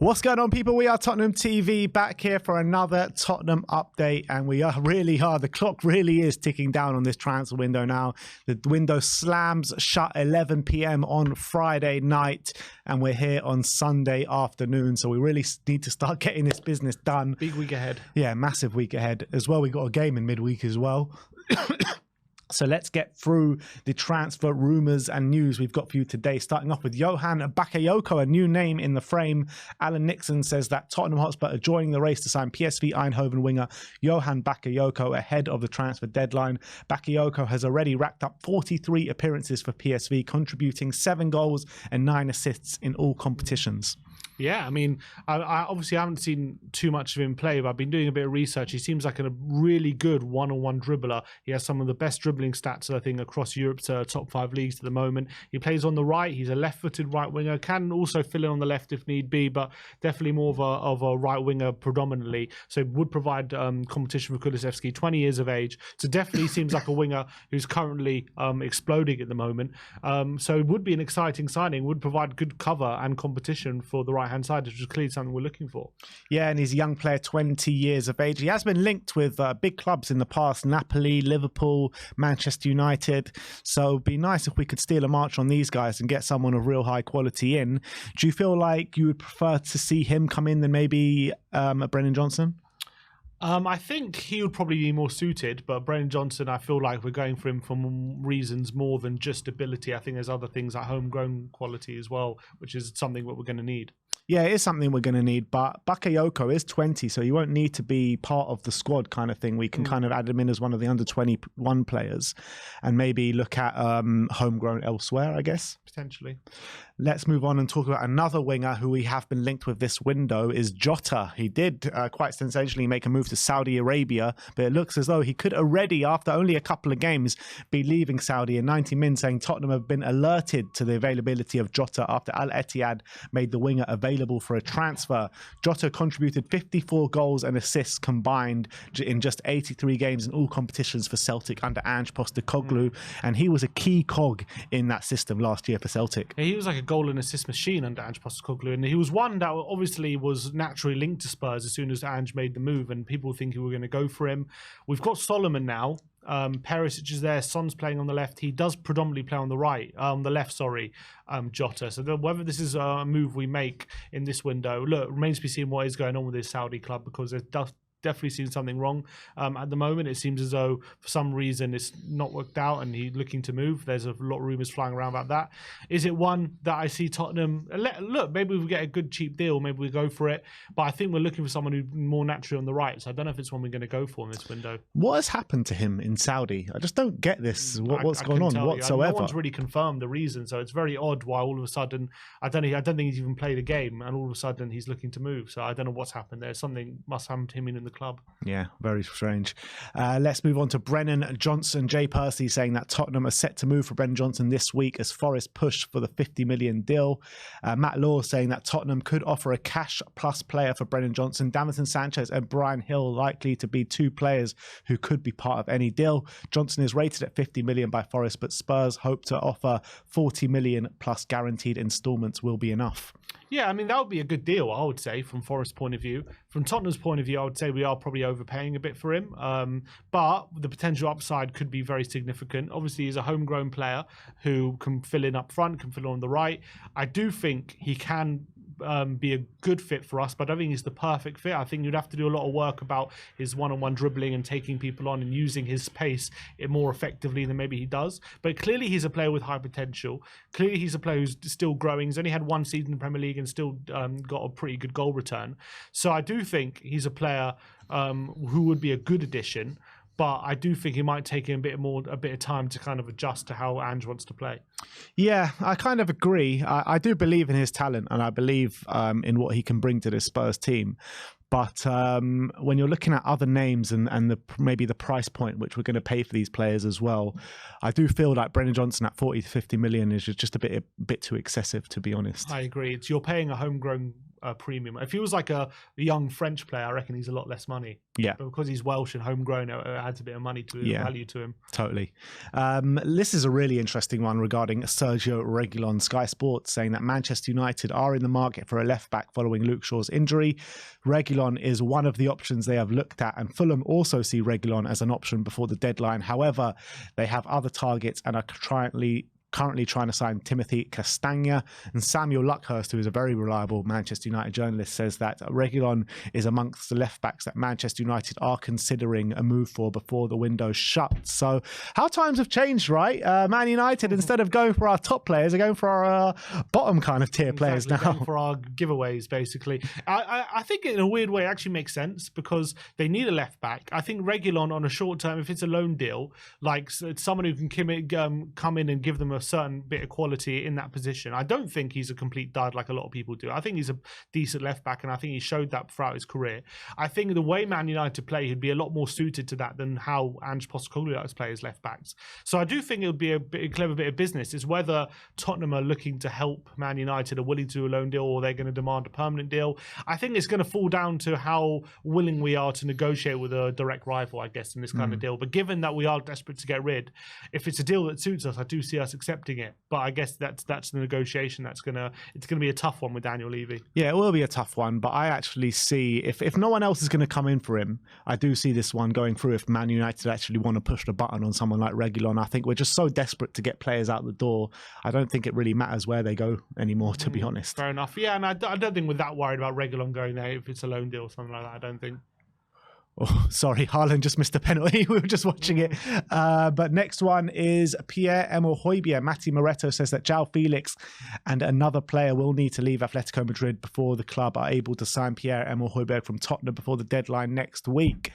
What's going on, people? We are Tottenham TV, back here for another Tottenham update, and we really are. The clock really is ticking down on this transfer window now. The window slams shut 11 p.m. on Friday night, and we're here on Sunday afternoon, so we really need to start getting this business done. Big week ahead. Yeah, massive week ahead as well. We got a game in midweek as well. So let's get through the transfer rumours and news we've got for you today, starting off with Johan Bakayoko, a new name in the frame. Alan Nixon says that Tottenham Hotspur are joining the race to sign PSV Eindhoven winger Johan Bakayoko ahead of the transfer deadline. Bakayoko has already racked up 43 appearances for PSV, contributing 7 goals and 9 assists in all competitions. Yeah, I mean, I obviously haven't seen too much of him play, but I've been doing a bit of research. He seems like a really good one-on-one dribbler. He has some of the best dribbling stats, I think, across Europe's top 5 leagues at the moment. He plays on the right. He's a left-footed right winger. Can also fill in on the left if need be, but definitely more of a right winger predominantly. So would provide competition for Kulusevski. 20 years of age. So definitely seems like a winger who's currently exploding at the moment. So it would be an exciting signing. Would provide good cover and competition for the right-hand side, which is clearly something we're looking for. Yeah, and he's a young player, 20 years of age. He has been linked with big clubs in the past, Napoli, Liverpool, Manchester United. So it'd be nice if we could steal a march on these guys and get someone of real high quality in. Do you feel like you would prefer to see him come in than maybe Brennan Johnson? I think he would probably be more suited, but Brennan Johnson, I feel like we're going for him for reasons more than just ability. I think there's other things like homegrown quality as well, which is something that we're going to need. Yeah, it is something we're going to need, but Bakayoko is 20, so you won't need to be part of the squad kind of thing. We can kind of add him in as one of the under-21 players and maybe look at homegrown elsewhere, I guess. Potentially. Let's move on and talk about another winger who we have been linked with this window is Jota. He did quite sensationally make a move to Saudi Arabia, but it looks as though he could already, after only a couple of games, be leaving Saudi. And 90 Min saying Tottenham have been alerted to the availability of Jota after Al Ittihad made the winger available for a transfer. Jota contributed 54 goals and assists combined in just 83 games in all competitions for Celtic under Ange Postecoglou, and he was a key cog in that system last year for Celtic. Yeah, he was like a goal and assist machine under Ange Postecoglou, and he was one that obviously was naturally linked to Spurs as soon as Ange made the move, and people think we were going to go for him. We've got Solomon now. Perisic is there. Son's playing on the left. He does predominantly play on the right, the left. Sorry, Jota. So whether this is a move we make in this window, look, remains to be seen what is going on with this Saudi club, because there's definitely seen something wrong at the moment. It seems as though for some reason it's not worked out and he's looking to move. There's a lot of rumours flying around about that. Is it one that I see Tottenham look, maybe we get a good cheap deal, maybe we go for it, but I think we're looking for someone who's more naturally on the right, so I don't know if it's one we're going to go for in this window. What has happened to him in Saudi? I just don't get this. What's going on whatsoever? No one's really confirmed the reason, so it's very odd why all of a sudden I don't think he's even played a game and all of a sudden he's looking to move. So I don't know what's happened there. Something must happen to him in the club. Yeah, very strange. Let's move on to Brennan Johnson. Jay Percy saying that Tottenham are set to move for Brennan Johnson this week as Forest push for the 50 million deal. Matt Law saying that Tottenham could offer a cash plus player for Brennan Johnson. Davinson Sanchez and Brian Hill likely to be 2 players who could be part of any deal. Johnson is rated at 50 million by Forest, but Spurs hope to offer 40 million plus guaranteed instalments will be enough. Yeah, I mean, that would be a good deal, I would say, from Forest's point of view. From Tottenham's point of view, I would say we are probably overpaying a bit for him. But the potential upside could be very significant. Obviously, he's a homegrown player who can fill in up front, can fill in on the right. I do think he can be a good fit for us, but I don't think he's the perfect fit. I think you'd have to do a lot of work about his one-on-one dribbling and taking people on and using his pace more effectively than maybe he does. But clearly he's a player with high potential. Clearly he's a player who's still growing. He's only had 1 season in the Premier League and still got a pretty good goal return. So I do think he's a player who would be a good addition. But I do think it might take him a bit of time to kind of adjust to how Ange wants to play. Yeah, I kind of agree. I do believe in his talent, and I believe in what he can bring to this Spurs team. But when you're looking at other names and maybe the price point which we're going to pay for these players as well, I do feel like Brennan Johnson at 40 to 50 million is just a bit too excessive, to be honest. I agree. You're paying a homegrown premium. If he was like a young French player, I reckon he's a lot less money. Yeah. But because he's Welsh and homegrown, it adds a bit of money to value to him. Totally. This is a really interesting one regarding Sergio Reguilon. Sky Sports saying that Manchester United are in the market for a left-back following Luke Shaw's injury. Reguilon is one of the options they have looked at, and Fulham also see Reguilon as an option before the deadline. However, they have other targets and are currently trying to sign Timothy Castagna. And Samuel Luckhurst, who is a very reliable Manchester United journalist, says that Reguilon is amongst the left backs that Manchester United are considering a move for before the window shuts. So how times have changed, right? Man United, instead of going for our top players, are going for our bottom kind of tier players now. Going for our giveaways, basically. I think in a weird way it actually makes sense because they need a left back. I think Reguilon on a short term, if it's a loan deal, like someone who can come in and give them a certain bit of quality in that position. I don't think he's a complete dud like a lot of people do. I think he's a decent left back, and I think he showed that throughout his career. I think the way Man United play, he'd be a lot more suited to that than how Ange Postecoglou likes to play his left backs. So I do think it would be a clever bit of business. It's whether Tottenham are looking to help Man United, are willing to do a loan deal, or they're going to demand a permanent deal. I think it's going to fall down to how willing we are to negotiate with a direct rival, I guess, in this kind of deal. But given that we are desperate to get rid, if it's a deal that suits us, I do see us accepting it. But I guess that's the negotiation. It's gonna be a tough one with Daniel Levy. Yeah, it will be a tough one. But I actually see if no one else is going to come in for him, I do see this one going through. If Man United actually want to push the button on someone like Reguilon, I think we're just so desperate to get players out the door. I don't think it really matters where they go anymore, to be honest. Fair enough. Yeah, and I don't think we're that worried about Reguilon going there if it's a loan deal or something like that. I don't think. Oh, sorry, Haaland just missed a penalty. We were just watching it. But next one is Pierre-Emile Højbjerg. Matti Moretto says that João Felix and another player will need to leave Atletico Madrid before the club are able to sign Pierre-Emile Højbjerg from Tottenham before the deadline next week.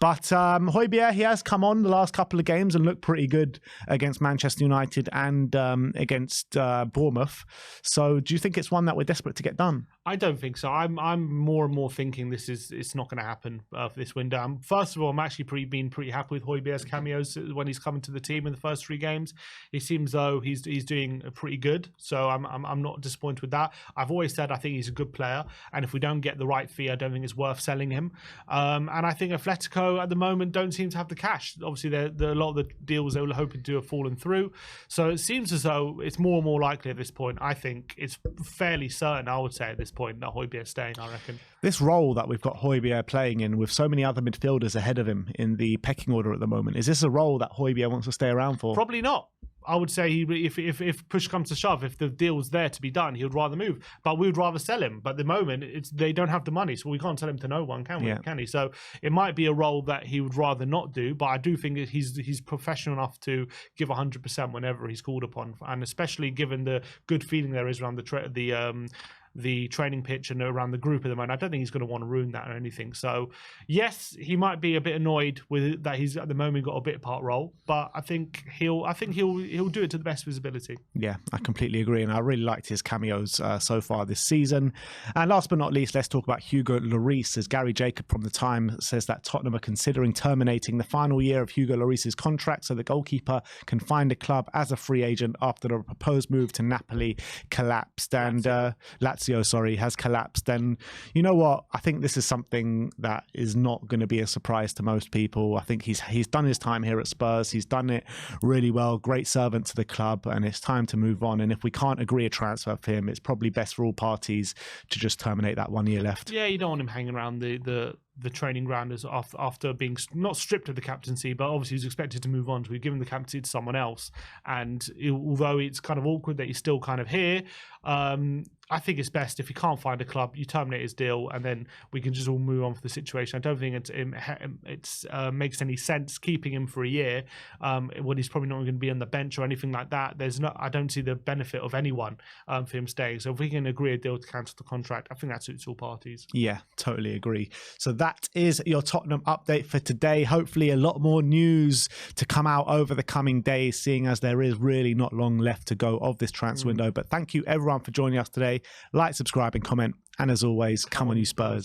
But Højbjerg, he has come on the last couple of games and looked pretty good against Manchester United and against Bournemouth. So do you think it's one that we're desperate to get done? I don't think so. I'm more and more thinking it's not going to happen for this window. First of all, I'm actually been pretty happy with Højbjerg's cameos when he's coming to the team in the first 3 games. It seems though he's doing pretty good, so I'm not disappointed with that. I've always said I think he's a good player, and if we don't get the right fee, I don't think it's worth selling him. And I think Atletico at the moment don't seem to have the cash. Obviously, a lot of the deals they were hoping to have fallen through, so it seems as though it's more and more likely at this point. I think it's fairly certain, I would say at this point, that Højbjerg's staying, I reckon. This role that we've got Højbjerg playing in with so many other midfielders ahead of him in the pecking order at the moment, is this a role that Højbjerg wants to stay around for? Probably not. I would say if push comes to shove, if the deal's there to be done, he would rather move. But we would rather sell him. But at the moment, they don't have the money, so we can't sell him to no one, can we? Yeah. Can he? So it might be a role that he would rather not do. But I do think he's professional enough to give 100% whenever he's called upon, and especially given the good feeling there is around the training pitch and around the group at the moment. I don't think he's going to want to ruin that or anything. So yes, he might be a bit annoyed with that he's at the moment got a bit part role, but I think he'll do it to the best of his ability. Yeah, I completely agree, and I really liked his cameos so far this season. And last but not least, let's talk about Hugo Lloris. As Gary Jacob from The Time says that Tottenham are considering terminating the final year of Hugo Lloris's contract so the goalkeeper can find a club as a free agent after the proposed move to Napoli collapsed and Lazio has collapsed. And you know what? I think this is something that is not going to be a surprise to most people. I think he's done his time here at Spurs. He's done it really well. Great servant to the club, and it's time to move on. And if we can't agree a transfer for him, it's probably best for all parties to just terminate that 1 year left. Yeah, you don't want him hanging around the training ground as after being not stripped of the captaincy, but obviously he's expected to move on. So we've given the captaincy to someone else, and although it's kind of awkward that he's still kind of here, I think it's best if he can't find a club, you terminate his deal, and then we can just all move on for the situation. I don't think it makes any sense keeping him for a year when he's probably not going to be on the bench or anything like that. I don't see the benefit of anyone for him staying. So if we can agree a deal to cancel the contract, I think that suits all parties. Yeah, totally agree. So that is your Tottenham update for today. Hopefully a lot more news to come out over the coming days, seeing as there is really not long left to go of this transfer window. But thank you everyone for joining us today. Like, subscribe and comment. And as always, come on you Spurs.